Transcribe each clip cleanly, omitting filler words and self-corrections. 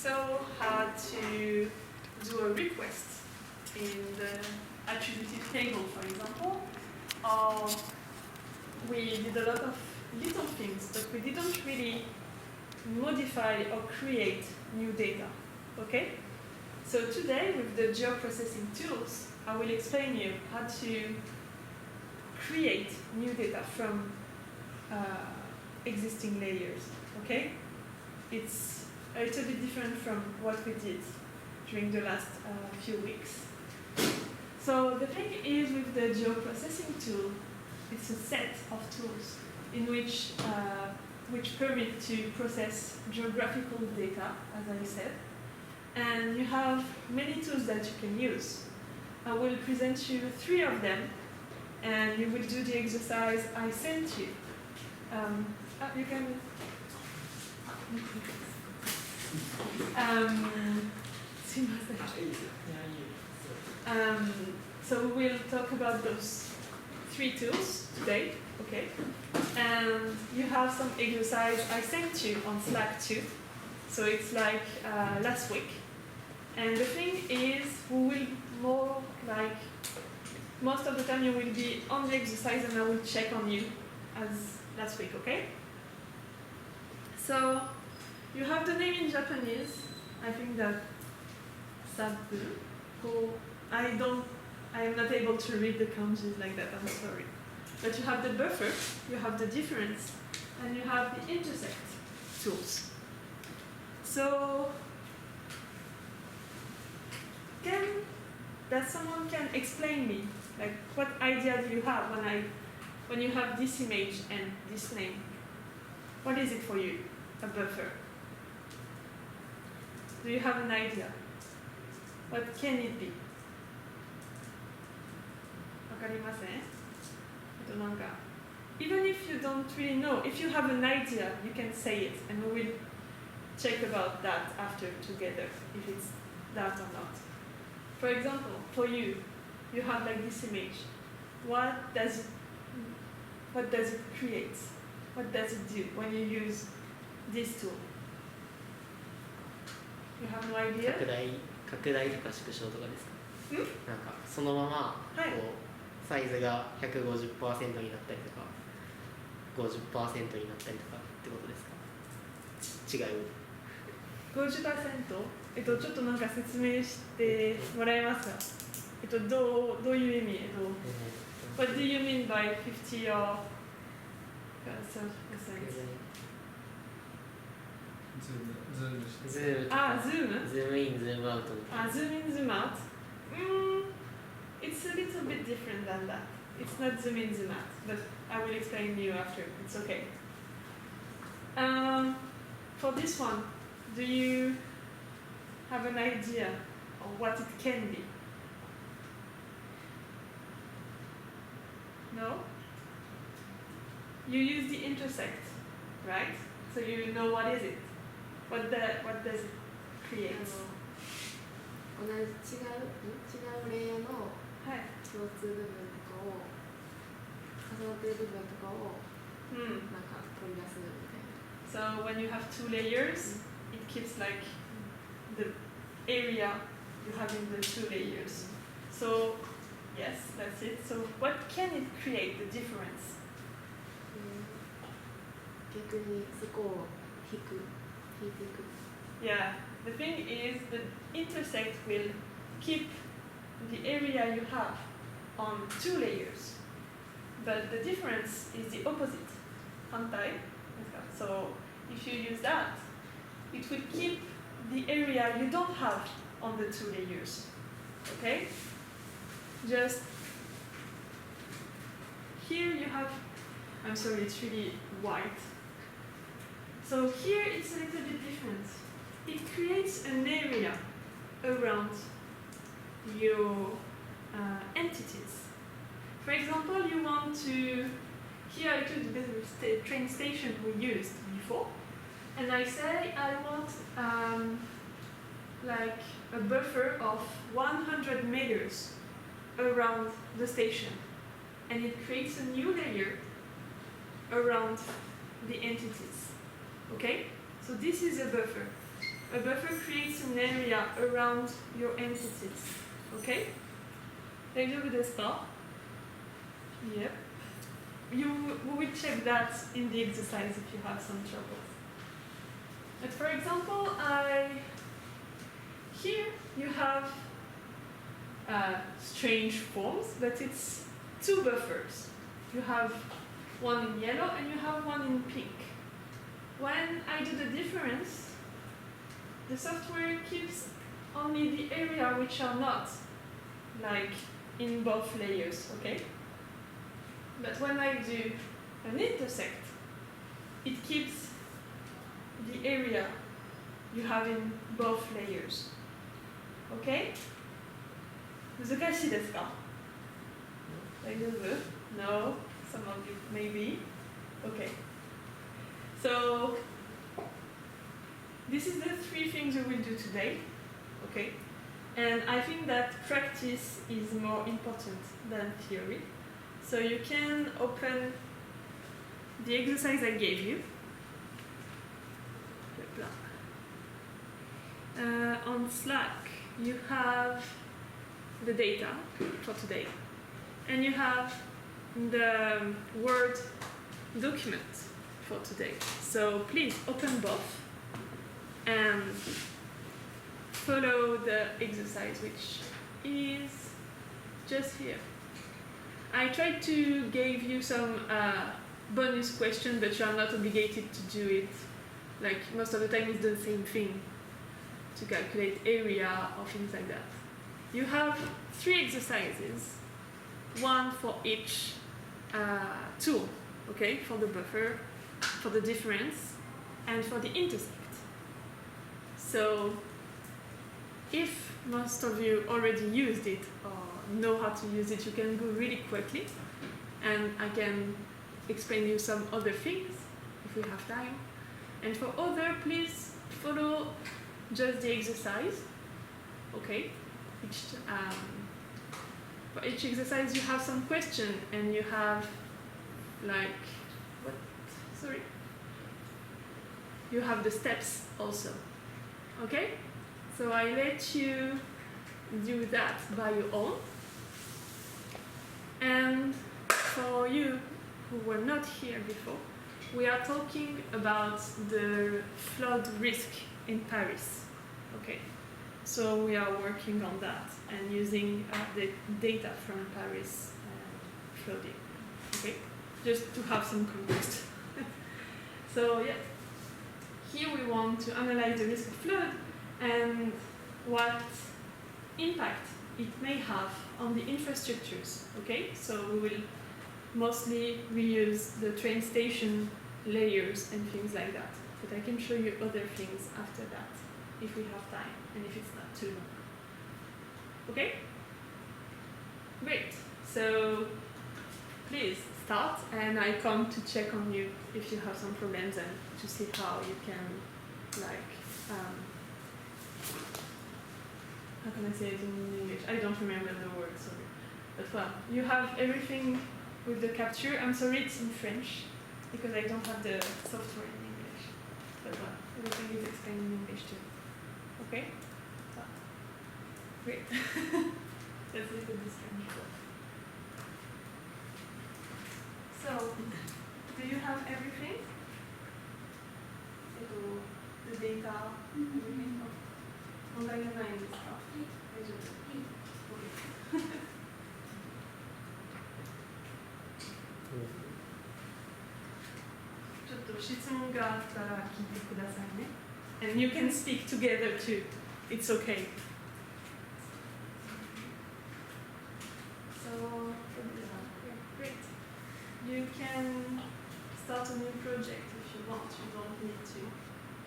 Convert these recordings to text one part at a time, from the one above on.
saw how to do a request in the attributed table, for example, or we did a lot of little things, but we didn't really modify or create new data, okay? So today, with the geoprocessing tools, I will explain you how to create new data from existing layers, okay? It's a little bit different from what we did during the last few weeks. So the thing is, with the geoprocessing tool, it's a set of tools in which permit to process geographical data, as I said. And you have many tools that you can use. I will present you 3 of them, and you will do the exercise I sent you. You can. So we will talk about those 3 tools today, okay? And you have some exercise I sent you on Slack too. So it's like last week. And the thing is, we will more like, most of the time you will be on the exercise and I will check on you as last week, okay? So you have the name in Japanese. I think that Sabu, who I am not able to read the kanjis like that, I'm sorry. But you have the buffer, you have the difference, and you have the intersect tools. So someone can explain me, like, what idea do you have when you have this image and this name? What is it for you, a buffer? Do you have an idea? What can it be? わかりません? Even if you don't really know, if you have an idea, you can say it, and we will check about that after together, if it's that or not. For example, for you, you have like this image. What does it create? What does it do when you use this tool? You have no idea? 拡大とか縮小とかですか？なんかそのままこう、サイズが 150% になったりとか 50% になったりとかってことですか？違う。50%? ちょっとなんか説明してもらえますか？どういう意味？What do you mean by 50 or 30%? ズーム。ズームイン、ズームアウト。Zoom in, zoom out? It's a little bit different than that. It's not zoom in, zoom out, but I will explain to you after. It's okay. For this one, do you have an idea of what it can be? No? You use the intersect, right? So you know what is it? What does it create? 同じ違うレイヤーの共通部分とかを重なっている部分とかをなんか取り出すみたいな。So when you have 2 layers, it keeps like the area you have in the 2 layers. So yes, that's it. So what can it create, the difference? 逆にそこを引いていく。Yeah, the thing is the intersect will keep the area you have on 2 layers. But the difference is the opposite. 反対? So if you use that, it will keep the area you don't have on the 2 layers. Okay? Just here you have, I'm sorry, it's really white. So here it's a little bit different. It creates an area around your entities. For example, you want to, here I took the train station we used before, and I say I want like a buffer of 100 meters around the station, and it creates a new layer around the entities. Okay? So this is a buffer. a buffer creates an area around your entities. Okay? 大丈夫ですか? Yep. We will check that in the exercise if you have some trouble. But for example, here you have strange forms, but it's two buffers. You have one in yellow and you have one in pink. When I do the difference, the software keeps only the area which are not like in both layers, okay? But when I do an intersect, it keeps the area you have in both layers. Okay? 難しいですか? 大丈夫? No? Some of you maybe? Okay. So, this is the three things we will do today. Okay? And I think that practice is more important than theory. So you can open the exercise I gave you. On Slack, you have the data for today, and you have the Word document for today. So please open both and follow the exercise, which is just here. I tried to give you some bonus questions, but you are not obligated to do it. Like most of the time it's the same thing to calculate area or things like that. You have three exercises, one for each tool, okay? For the buffer, for the difference, and for the intersect. So if most of you already used it or know how to use it, you can go really quickly, and I can explain you some other things if we have time. And for other, please follow just the exercise. Okay? For each exercise you have some question, and you have like you have the steps also. Okay? So I let you do that by your own. And for you who were not here before, we are talking about the flood risk in Paris. Okay, so we are working on that and using the data from Paris flooding. Okay, just to have some context. So yeah, here we want to analyze the risk of flood and what impact it may have on the infrastructures. Okay, so we will mostly reuse the train station layers and things like that. But I can show you other things after that, if we have time and if it's not too long. Okay? Great. So please start, and I come to check on you if you have some problems and to see how you can, like, how can I say it in English? I don't remember the word, sorry. But well, you have everything with the capture. I'm sorry it's in French, because I don't have the software in English. But well, everything is explained in English too. Okay? So, great. Let's look at this French book. So, do you have everything? The data, everything? 問題がないんですか? 大丈夫? Okay. ちょっと質問があったら聞いてくださいね. And you can speak together too. It's okay. So, great. You can start a new project if you want. You don't need to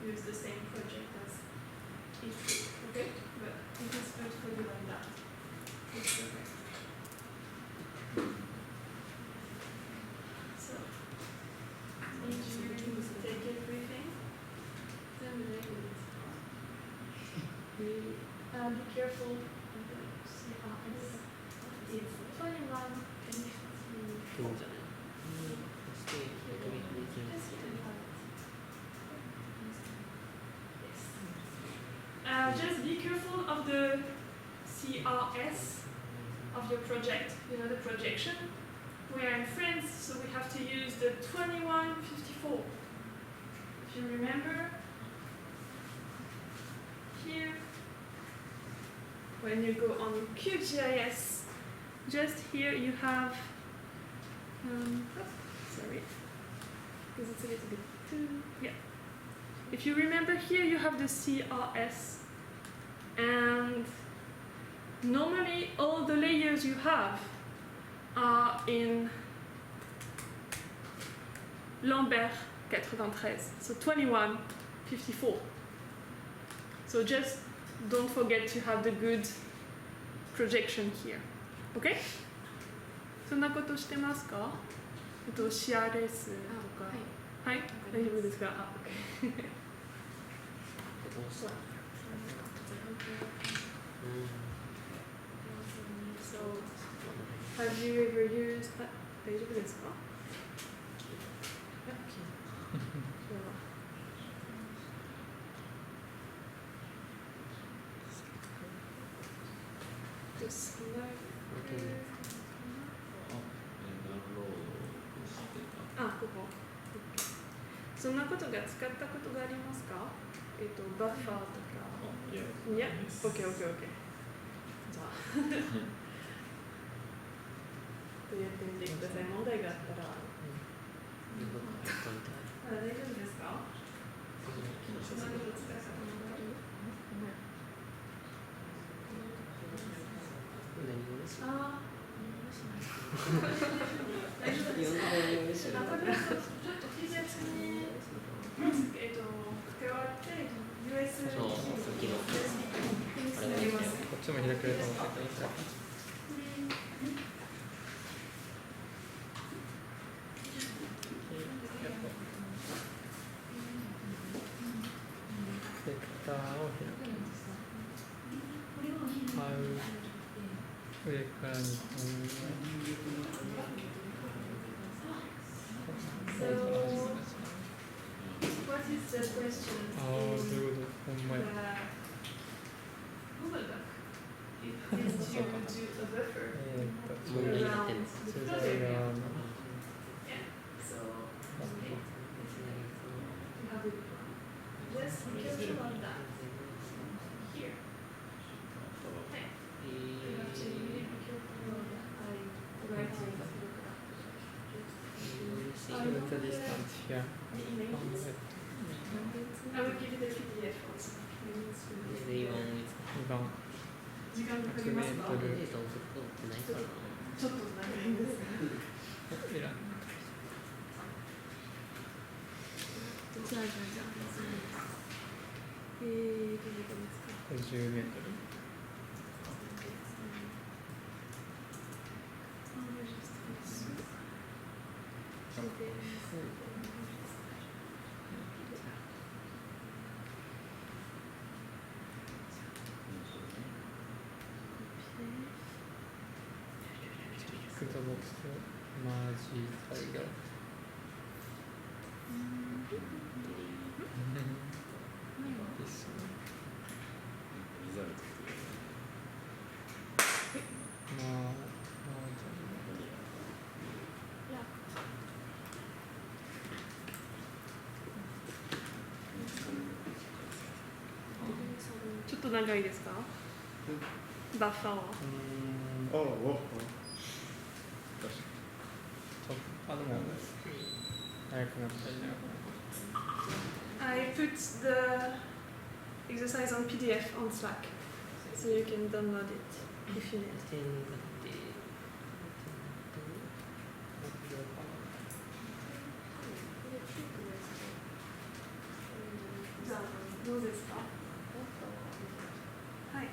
use the same project as each week, okay? But it is good for you like that. It's okay. So, need you to take everything. Be careful. It's 21 and 15. just be careful of the CRS of your project, you know, the projection. We are in France, so we have to use the 2154. If you remember, here, when you go on QGIS, just here you have, sorry, because it's a little bit too, yeah. If you remember here, you have the CRS, and normally all the layers you have are in Lambert 93, so 2154. So just don't forget to have the good projection here. Okay? そんなことしてますか？CRS とか。はい、大丈夫ですか？あ、OK。So, have you ever used 大丈夫ですか？あ、ここ。そんなことが使ったことがありますか？バッファーとか。いや、OK、OK、OK。じゃあ。やってみてください。問題があったら。大丈夫ですか？ああ。大丈夫ですか？ちょっと TGS に加わって US になります。こっちも開けると思ってください。セクターを開きます。上から2本目。What is the question? ああ、どういうこと？ほんまや。Google Doc. It is to do a buffer. 問題になってるんです。それが Yeah. So, okay. You have it. Just be careful on that. Here. Okay. You have to really be careful on that. I write it. What's the distance here? I will give you the PDF also. 時間かかりますか？ちょっと長いですね。じゃあ。どこですか？50メートル。クトボックスとマージファイル。ちょっと長いですか？バッファーは。I put the exercise on PDF on Slack, so you can download it if you need. じゃあどうですか？はい。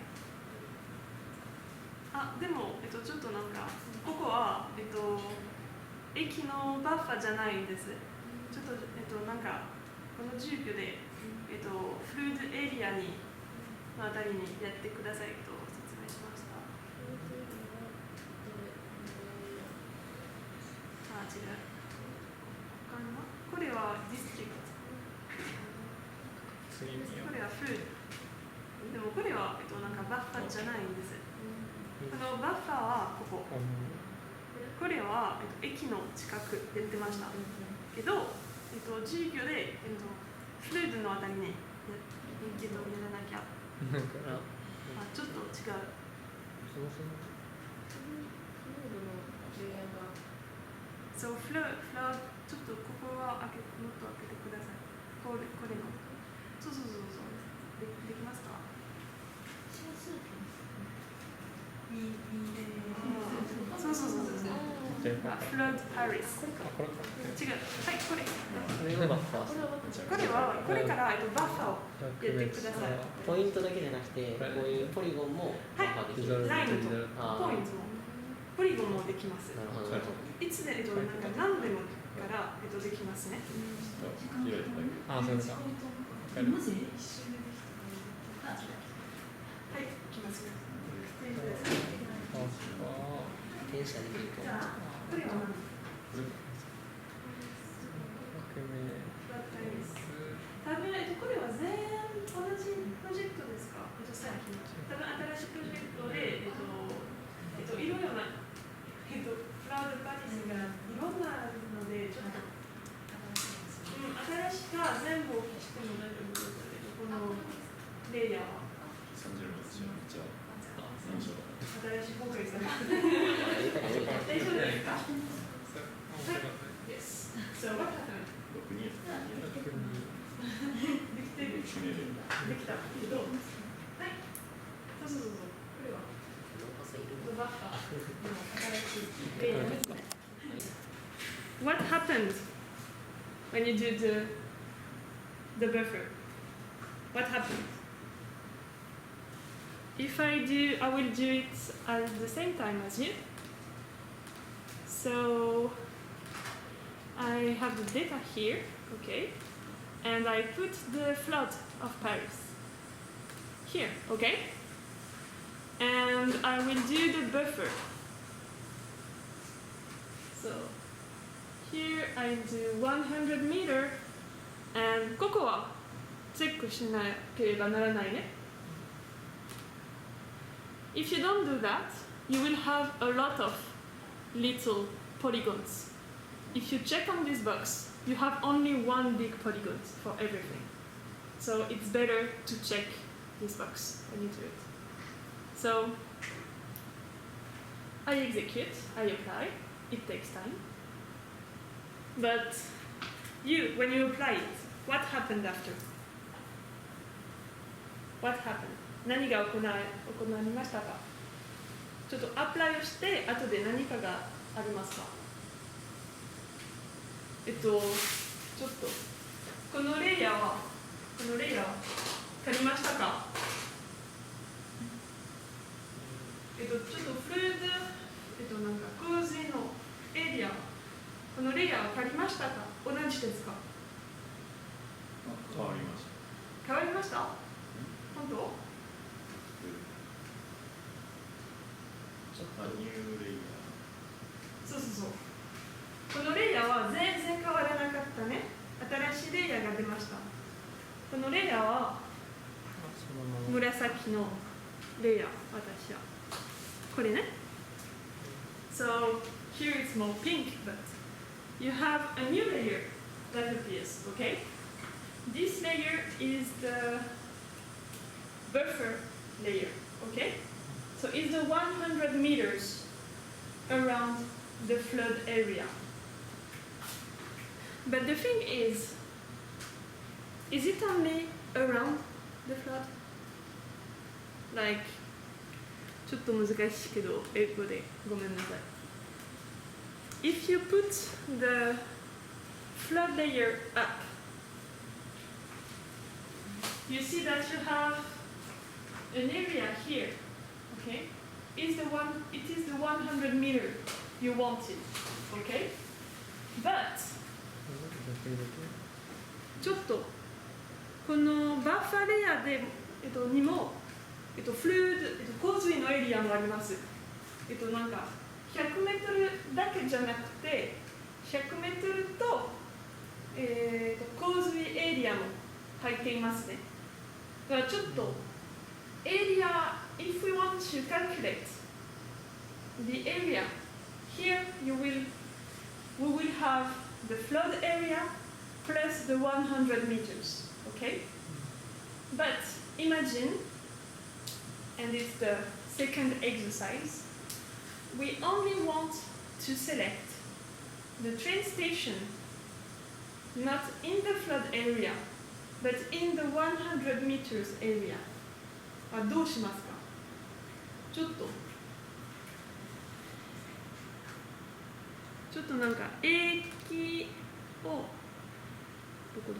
あ、でもちょっとなんかここは駅のバッファじゃないんです。ちょっとなんかこの住居でフルードエリアにのあたりにやってくださいと説明しました。あ、違う。これはディストリクト。これはフルード。でもこれは、なんかバッファじゃないんです。バッファはここ。これは、駅の近くで売ってました。けど、授業で、フルードのあたりにやらなきゃ。ちょっと違う。そう、フラちょっとここはもっと開けてください。これの。そう。できますか？そう。フラッドパリス。違う。はい、これ。これは、これからバッファをやってください。ポイントだけじゃなくて、こういうポリゴンもバッファできる。ラインとポイントも。ポリゴンもできます。いつで、何でもからできますね。そういうこと。はい、いきますよ。転写できると。これは何？多分、これは全部同じプロジェクトですか？さっきの。多分新しいプロジェクトで、いろいろな、クラウドパニスがいろんなので、ちょっと、新しく全部しても大丈夫ですけど、このレイヤーは。新しい方がいいですか？大丈夫ですか？ Yes. So what happened? できたけど、はい。そう。これは。バッファーの新しいレイヤーですね。What happened when you do the buffer? What happened? If I will do it at the same time as you. So I have the data here, okay, and I put the flood of Paris here, okay, and I will do the buffer. So here I do 100 meter, and ここはチェックしなければならないね。If you don't do that, you will have a lot of little polygons. If you check on this box, you have only one big polygon for everything. So it's better to check this box when you do it. So I execute, I apply, it takes time. But when you apply it, what happened after? What happened? 何が行われましたか？ちょっとアプライをして後で何かがありますか？ちょっとこのレイヤーは借りましたか？ちょっとフルードなんか洪水のエリアこのレイヤーを借りましたか？同じですか？変わりました。変わりました？本当？ニューレイヤー。そう。このレイヤーは全然変わらなかったね。新しいレイヤーが出ました。このレイヤーは紫のレイヤー、私は。これね。So here it's more pink, but you have a new layer that appears, okay? This layer is the buffer layer, okay? So it's the 100 meters around the flood area. But the thing is it only around the flood? Like, ちょっと難しいけど、英語でごめんなさい。If you put the flood layer up, you see that you have an area here, okay? It is the 100 meter you wanted, okay? But ちょっとこのバッファレイヤーで、にも、フルード、洪水のエリアもあります。なんか100メートルだけじゃなくて100メートルと、洪水エリアも入っていますね。だからちょっと area, if we want to calculate the area, here we will have the flood area plus the 100 meters, okay? But imagine, and it's the second exercise, we only want to select the train station not in the flood area, but in the 100 meters area. どうしますか？ちょっとなんか駅をどこ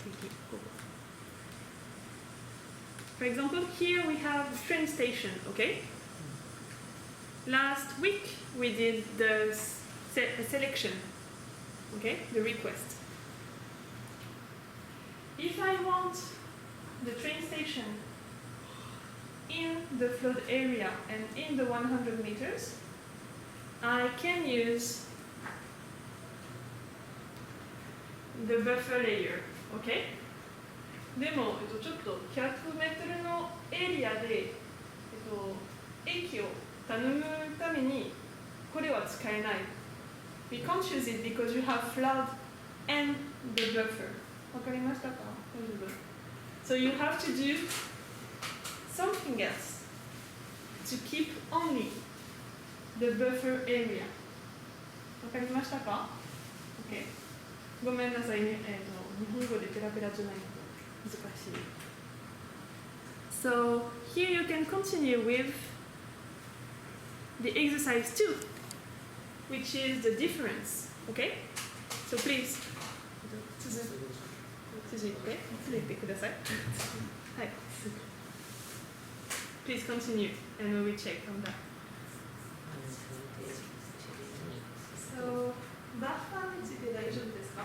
駅ここ。For example, here we have train station, okay? Last week we did the selection, okay? The request. If I want the train station in the flood area and in the 100 meters, I can use the buffer layer, okay? でも、ちょっと100メートルのエリアで、駅を頼むためにこれは使えない。We can't choose it because you have flood and the buffer. わかりましたか？大丈夫？ So you have to do something else to keep only the buffer area. わかりましたか？ OK。ごめんなさいね。日本語でペラペラじゃないので難しい。So here you can continue with the exercise 2, which is the difference. Okay? So please. 続いてください。はい。Please continue, and we check on that. So, バッファーについて大丈夫ですか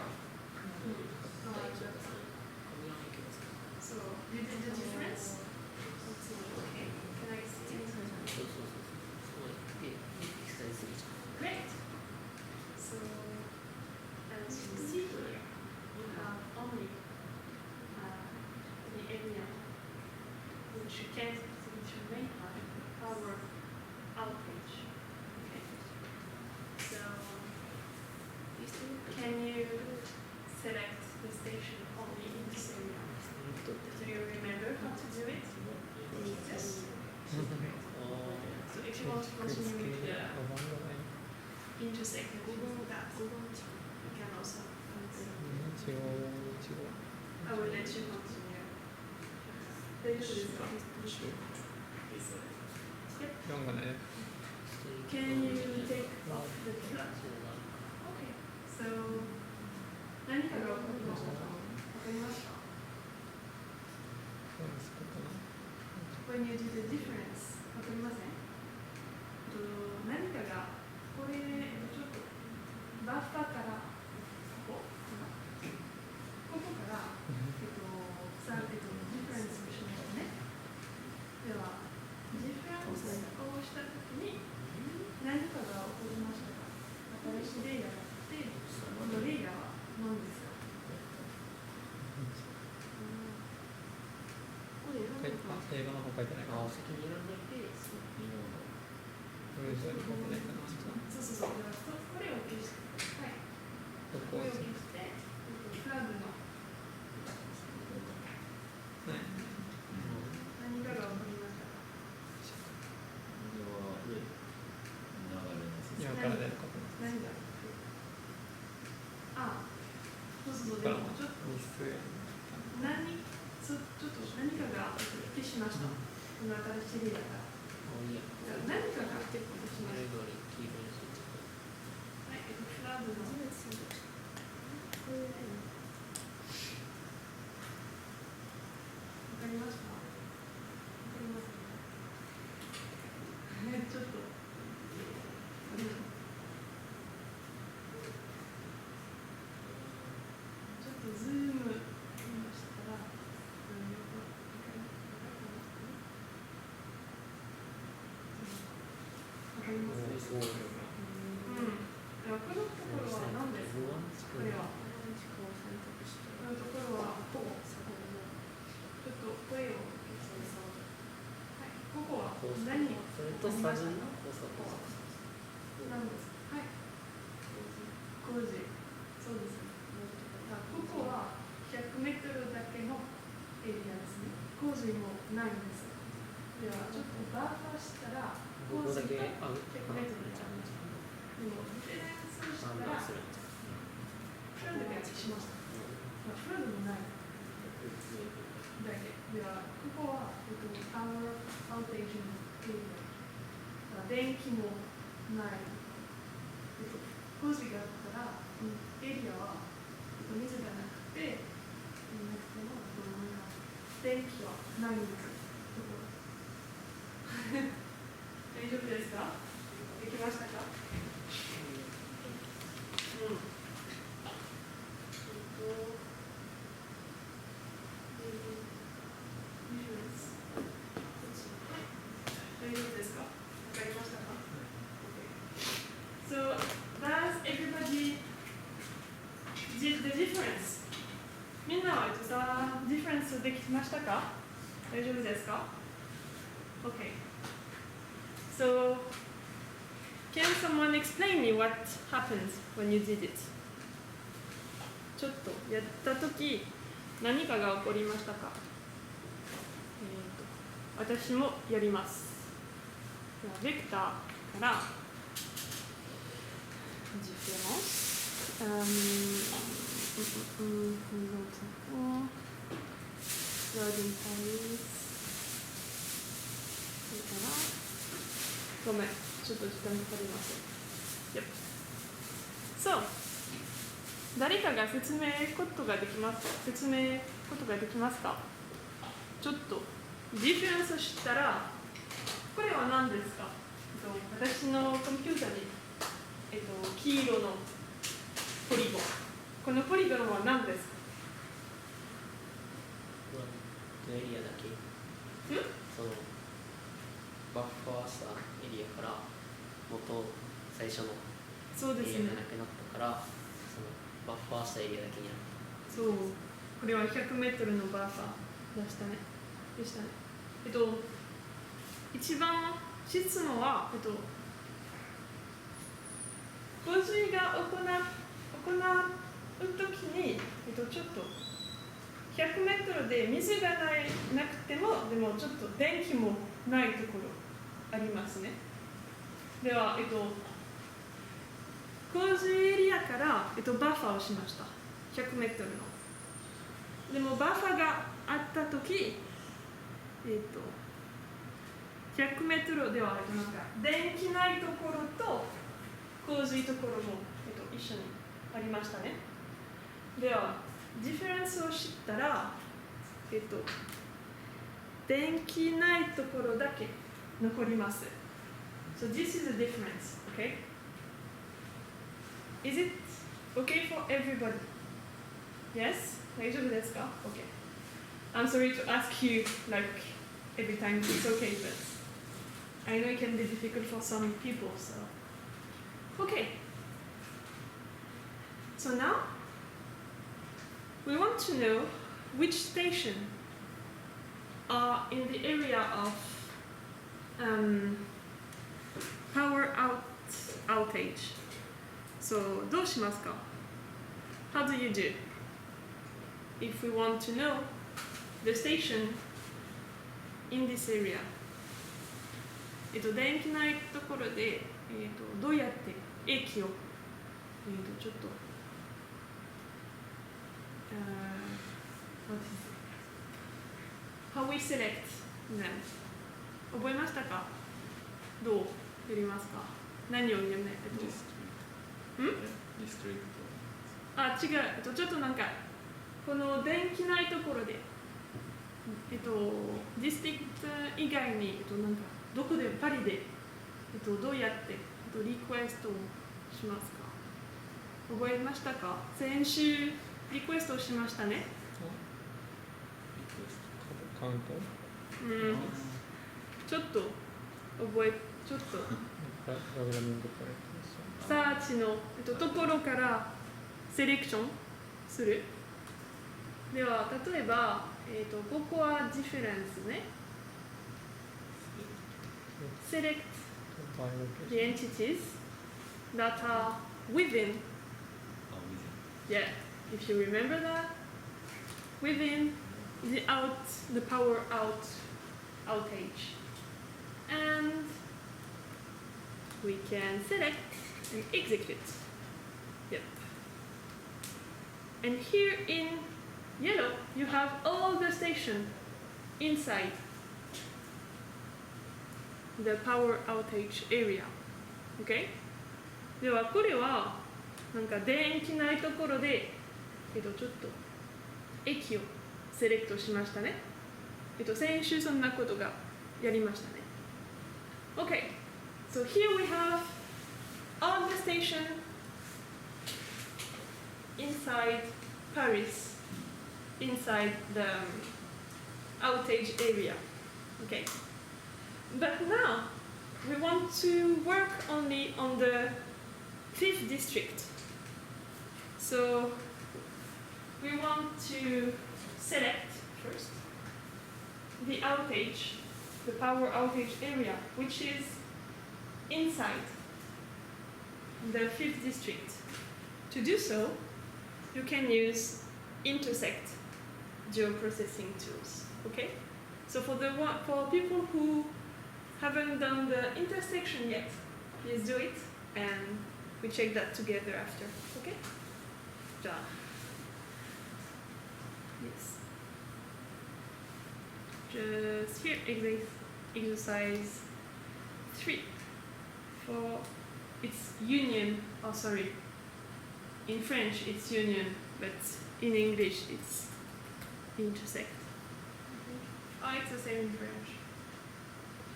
？So, you did the difference? Okay. Can I see it? Great. So, as you see here, you have only the area which you can, which you may have power outage. Okay. So, can you select the station only in this area? Do you remember how to do it? Yes. So if you want to continue with the intersecting with that, you can also continue. I will let you continue. 大丈夫ですか？ Yep. Can you take off the plug? Okay. So 何かが起こりましたか？わかりました？ When you do the difference, わかりません？何かがこれちょっとバッファーからここからディフェレンスをしましたね。ではディフェレンスをしたときに何かが起こりましたか？新しいレイヤーがあって、このレイヤーは何ですか？英語の方書いてないかな。先に選んでいて、文章に書いてないかな。そう。これを消して、はい。これを消して、フラグの何かが起こりましたか？今から出ることです。何が？そうでもちょっとちょっと何かが消しました。この新しいレイヤーが。何かが消しました。はい、フラグの。わかりますか？ちょっと。ズームしましたら、わかります？このところは何ですか？これは。とサジンの何ですか。はい。工事。そうですね。ここは100メートルだけのエリアですね。工事もないんです。ではちょっとバーファーしたら工事が100メートルになりました。でもディフェンスしたらフランドがしました。フランドもない。だけではここはパワーアウテージのエリア。電気もない。工事があったらエリアは水がなくて、電気はないんです。大丈夫ですか？できましたか？大丈夫ですか？わかりましたか？ So, does everybody did the difference? みんなはさ、ディフェンスできましたか？大丈夫ですか？ Okay. So, can someone explain me what happened when you did it? ちょっとやったとき何かが起こりましたか？私もやります。ベクターからごめん、ちょっと時間かかります。Yep. So, 誰かが説明ことができますか？ちょっとディフェンスしたら、これは何ですか？私のコンピューターに、黄色のポリゴン。このポリゴンは何ですか？エリアだけ。そのバッファーしたエリアから最初のエリアがなくなったから、そのバッファーしたエリアだけになった。そう。これは100メートルのバッファーでしたね。一番質問は、洪水が行うときに、ちょっと100メートルで水がなくても、でもちょっと電気もないところありますね。では、洪水エリアから、バッファーをしました。100メートルの。でもバッファーがあったとき、100メートルではなんか電気ないところと洪水ところも、一緒にありましたね。では、ディフェンスを知ったら、電気ないところだけ残ります。So this is the difference, okay? Is it okay for everybody? Yes? 大丈夫ですか？ Okay. I'm sorry to ask you like every time it's okay, but I know it can be difficult for some people, so. Okay. So now, we want to know which station are in the area of power outage. So, どうしますか？ How do you do? If we want to know the station in this area. 電気ないところで、どうやって駅を、ちょっと、How we select them. 覚えましたか？どうやりますか？何を読め？ディストリクト。あ、違う。ちょっとなんか、この電気ないところで、ディストリクト以外に、なんか、どこで、パリで、どうやって、リクエストをしますか？覚えましたか？先週、リクエストをしましたね。カウント？ちょっと、ちょっと。プログラミングサーチの、ところからセレクションする。では、例えば、ここはディフェレンスね。セレクト the entities that are within. Oh, within. Yeah, if you remember that, within the power outage, and we can select and execute. Yep. And here in yellow, you have all the stations inside the power outage area. Okay? ではこれはなんか電気ないところで、ちょっと駅をセレクトしましたね。先週そんなことがやりましたね。Okay, so here we have all the station inside Paris, inside the outage area. Okay, but now we want to work only on the 5th district. So we want to select first the outage, the power outage area, which is inside the 5th district. To do so, you can use intersect geoprocessing tools. Okay? So for people who haven't done the intersection yet, please do it, and we check that together after. Okay? Yes. Just here, exercise 3 for its union. Oh, sorry. In French, it's union, but in English, it's intersect. Oh, it's the same in French,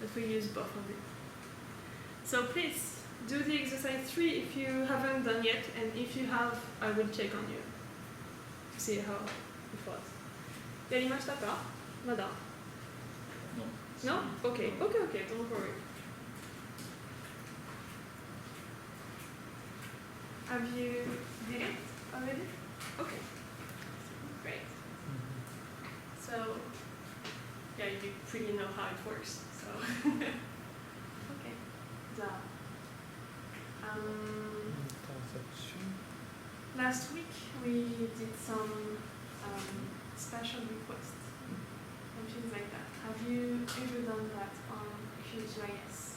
but we use both of it. So please do the exercise 3 if you haven't done yet, and if you have, I will check on you to see how it was. やりましたか？まだ？ No. No? Okay, don't worry. Have you did it already? Okay. Great. So, yeah, you pretty know how it works. So, okay. Last week we did some special requests and things like that. Have you ever done that on QGIS?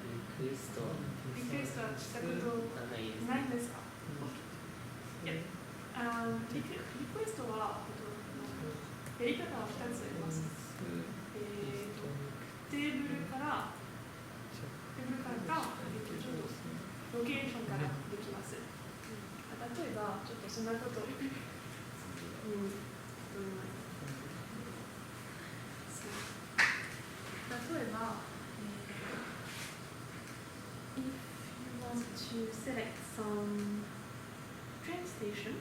リクエストはリクエストはしたことないです。ないですか？いや、リクエストはやり方は2つあります。テーブルからか、ちょっとロケーションからできます。例えば、ちょっとそんなことを、例えば、if you want to select some train station,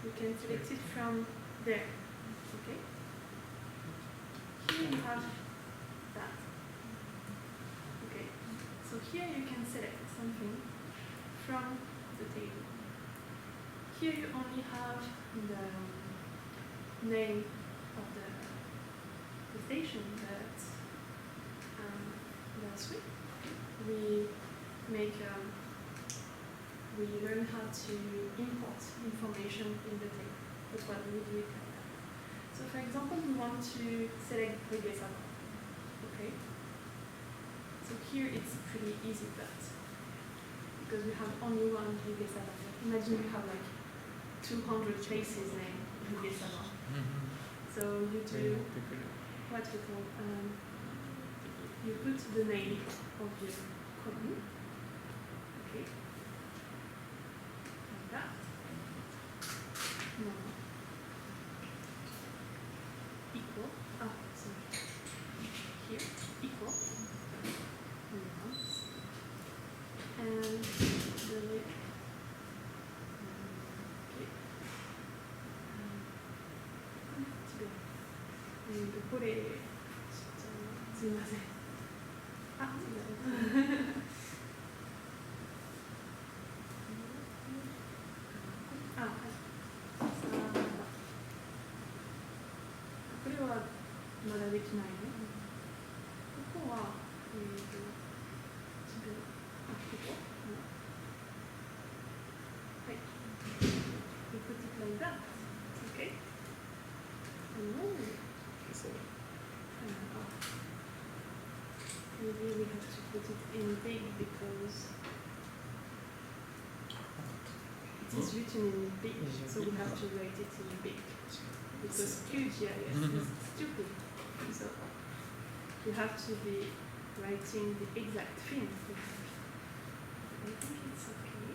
you can select it from there. Okay? Here you have that. Okay. So here you can select something from the table. Here you only have the name of the station, but last week we learn how to import information in the table. That's what we do it like that. So for example, we want to select Rigesaba. Okay? So here it's pretty easy, but because we have only one Rigesaba. Imagine you have like 200 places named Rigesaba. So you do what we call, you put the name of your commune. Okay? Like that. No. Equal. Ah, sorry. Here, equal. Once. And the lid. Okay. これ、すみません。あ、すみません。あ、はい。これはまだできないね。ここは、before? No. Right. We put it like that. Okay. And then So maybe we have to put it in big because it is written in big, so we have to write it in big. Because QGIS is stupid. So you have to be writing the exact thing. I think it's okay.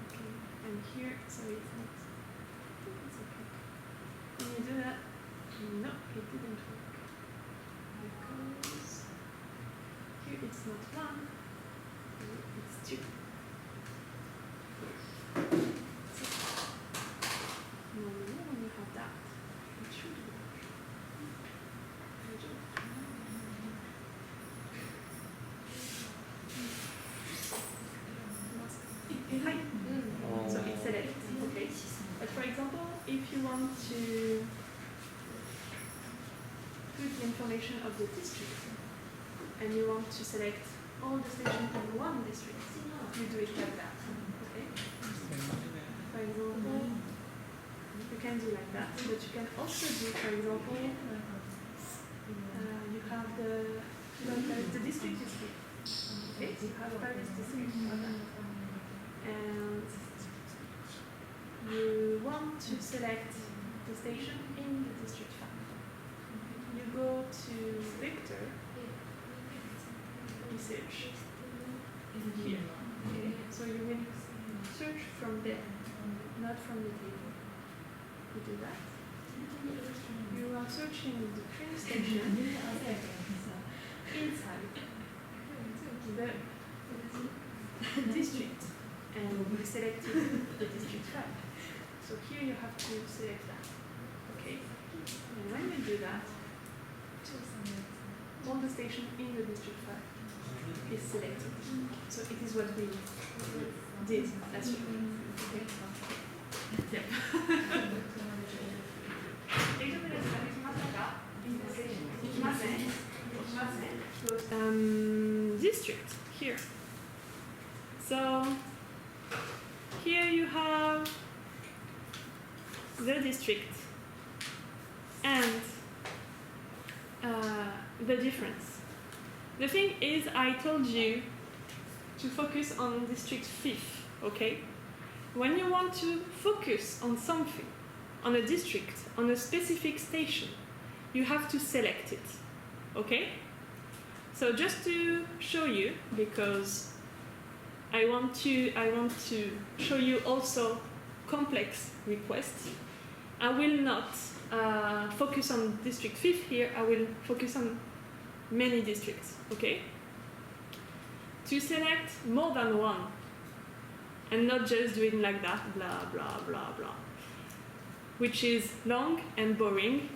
Okay, and here, sorry, it's not. I think it's okay. When you do that, no, it didn't work. Because here it's not one, it's two. Normally, when you have that, it should work. Hi. So it's selected, okay? But for example, if you want to put the information of the district and you want to select all the stations in one district, you do it like that, okay? For example, you can do like that, but you can also do, for example, you have the district is here. Okay, so you have various districts, and you want to select the station in the district 5. You go to vector, research here. Okay, so you will search from there, not from the table. You do that. You are searching the train station inside the district, and we selected the district 5. So here you have to select that. Okay? And when you do that, all the station in the district 5 is selected. So it is what we did last week. Okay? Yep. District here. So here you have the district and the difference. The thing is, I told you to focus on district 5, okay? When you want to focus on something, on a district, on a specific station, you have to select it, okay? So just to show you, because I want to show you also complex requests, I will not focus on district 5 here, I will focus on many districts, okay? To select more than one, and not just doing like that, blah, blah, blah, blah, which is long and boring,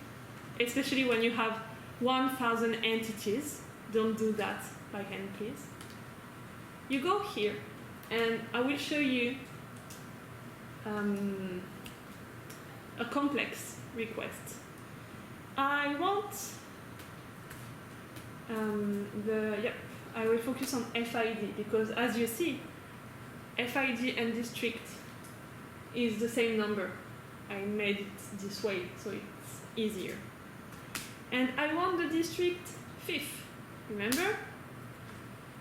especially when you have 1,000 entities. Don't do that by hand, please. You go here, and I will show you a complex request. I want I will focus on FID, because as you see, FID and district is the same number. I made it this way, so it's easier. And I want the district 5, remember?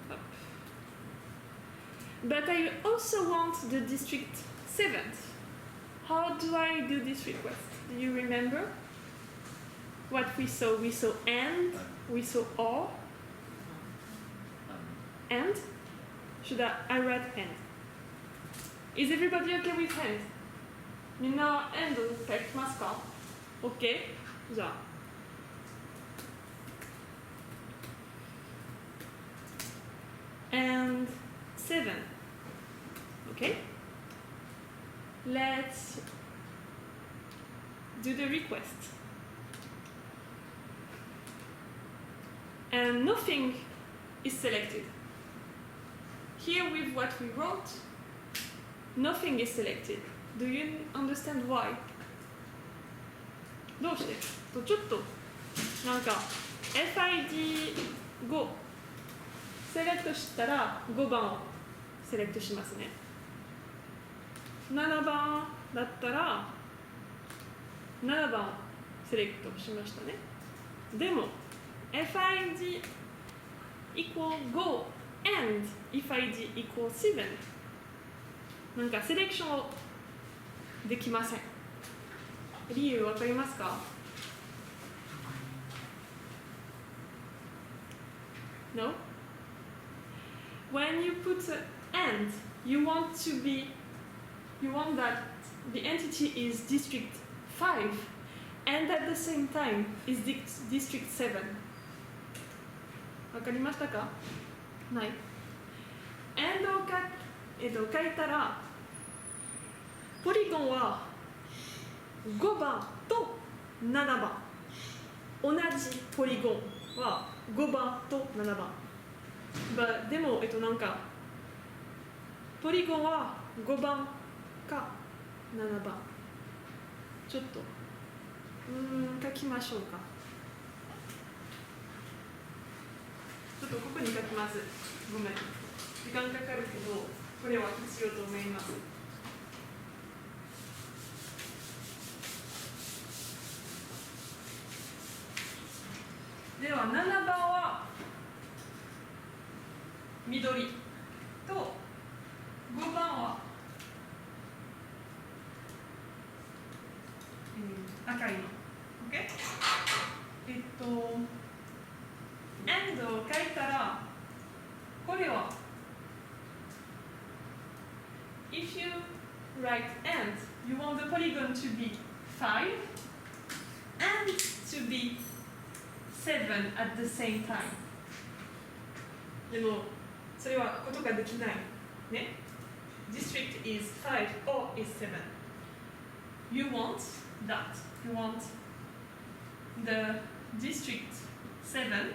Up. But I also want the district 7th. How do I do this request? Do you remember what we saw? We saw and, we saw or. And? Should I write and? Is everybody okay with and? みんな and 書きますか? OK? じゃあ。And 7. Okay? Let's do the request. And nothing is selected. Here with what we wrote, nothing is selected. Do you understand why? どうして？ちょっとなんか FID5 セレクトしたら5番をセレクトしますね。7番だったら7番をセレクトしましたね。でも FID equal 5 and FID equal 7なんかセレクションをできません。理由わかりますか？ No? When you put an and, you want that the entity is district 5 and at the same time is district 7. わかりましたか？ない。and を書いたらポリゴンは5番と7番同じポリゴンは5番と7番でもなんかポリゴンは5番か7番ちょっと書きましょうか。ちょっとここに書きます。ごめん時間かかるけどこれはしようと思います。では7番は緑と5番は赤いの。OK？and を書いたらこれはIf you write and, you want the polygon to be 5 and to be 7 at the same time. でもそれはことができないね。District is 5 or is 7. You want that. You want the district 7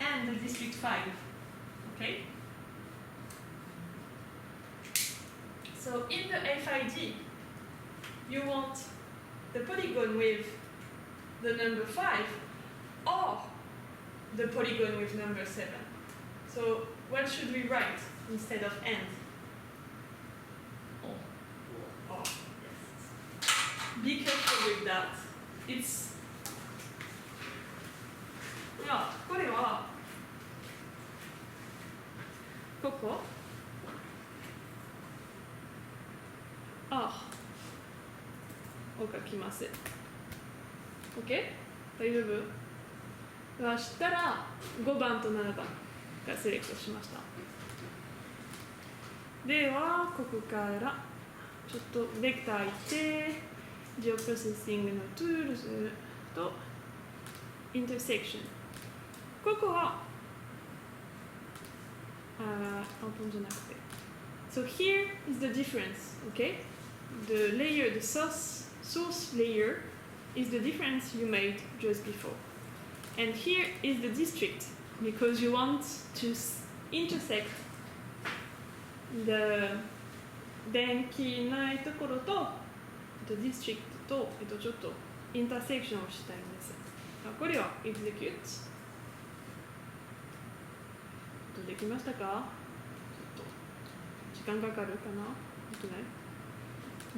and the district 5. Okay? So in the FID, you want the polygon with the number 5 or the polygon with number 7. So what should we write instead of and? Or. Yes. Be careful with that. It's これはここを書きます。OK？ 大丈夫？そしたら5番と7番がセレクトしました。ではここからちょっとベクター行ってジオプロセッシングのトゥールズとインターセクション。ここはオープンじゃなくて。So here is the difference, okay? The layer, the source layer is the difference you made just before. And here is the district, because you want to intersect the 電気ないところとディストリクトとちょっとインターセクションをしたいんです。これは execute。できましたか？ちょっと時間かかるかな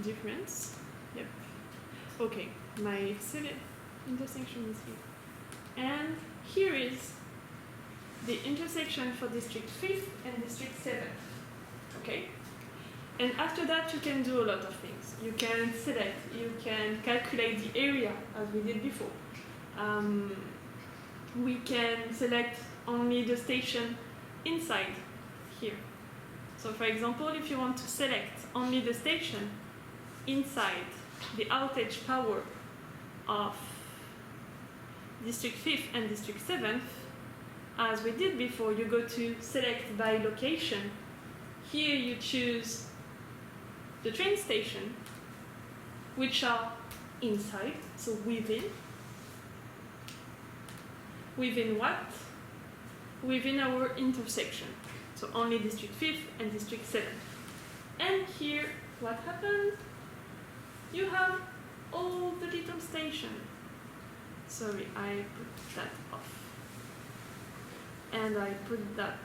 ？Difference? Yep. Okay, my intersection is here. And here is the intersection for district 5th and district 7th. Okay? And after that, you can do a lot of things. You can select, you can calculate the area as we did before. We can select only the station inside here. So for example, if you want to select only the station inside the outage power of district 5th and district 7th, as we did before, you go to select by location. Here you choose the train station, which are inside, so within. Within what? Within our intersection. So only district 5th and district 7th. And here, what happened? You have all the little stations. Sorry, I put that off. And I put that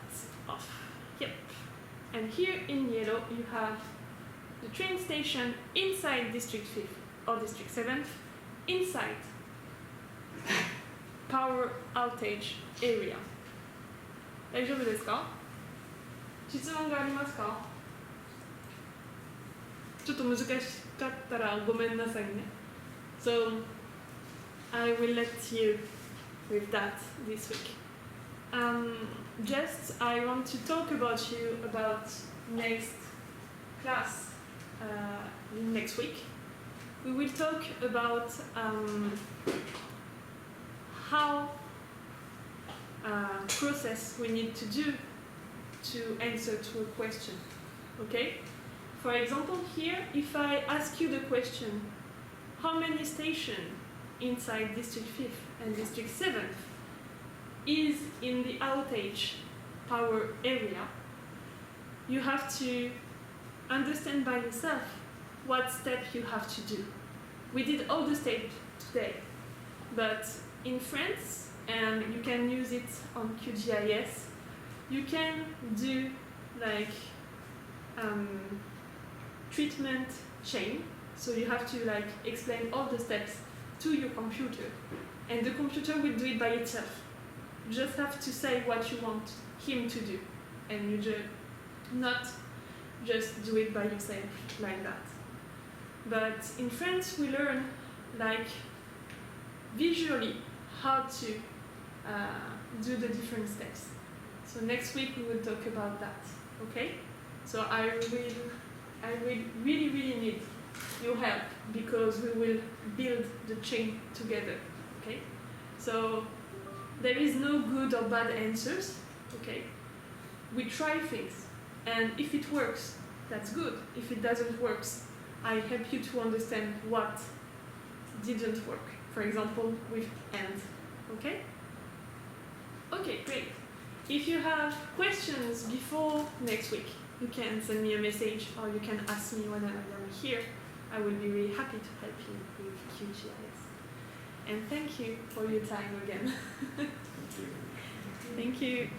off. Yep. And here in yellow you have the train station inside District 5th or District 7th, inside power outage area. 大丈夫ですか？質問がありますか？ちょっと難しかったらごめんなさいね。So, I will let you with that this week. Just, I want to talk about you about next class next week. We will talk about how process we need to do to answer to a question. Okay? For example, here, if I ask you the question, how many stations inside District 5th and District 7th is in the outage power area, you have to understand by yourself what step you have to do. We did all the steps today, but in France, and you can use it on QGIS, you can do like treatment chain. So you have to like explain all the steps to your computer, and the computer will do it by itself. You just have to say what you want him to do, and you just not just do it by yourself like that. But in France, we learn like visually how to do the different steps. So next week we will talk about that. Okay? So I will really need your help because we will build the chain together. Okay? So there is no good or bad answers. Okay? We try things, and if it works, that's good. If it doesn't work, I help you to understand what didn't work. For example, with and. Okay? Okay, great. If you have questions before next week, you can send me a message or you can ask me whenever I'm here. I will be really happy to help you with QGIS. And thank you for your time again. Thank you.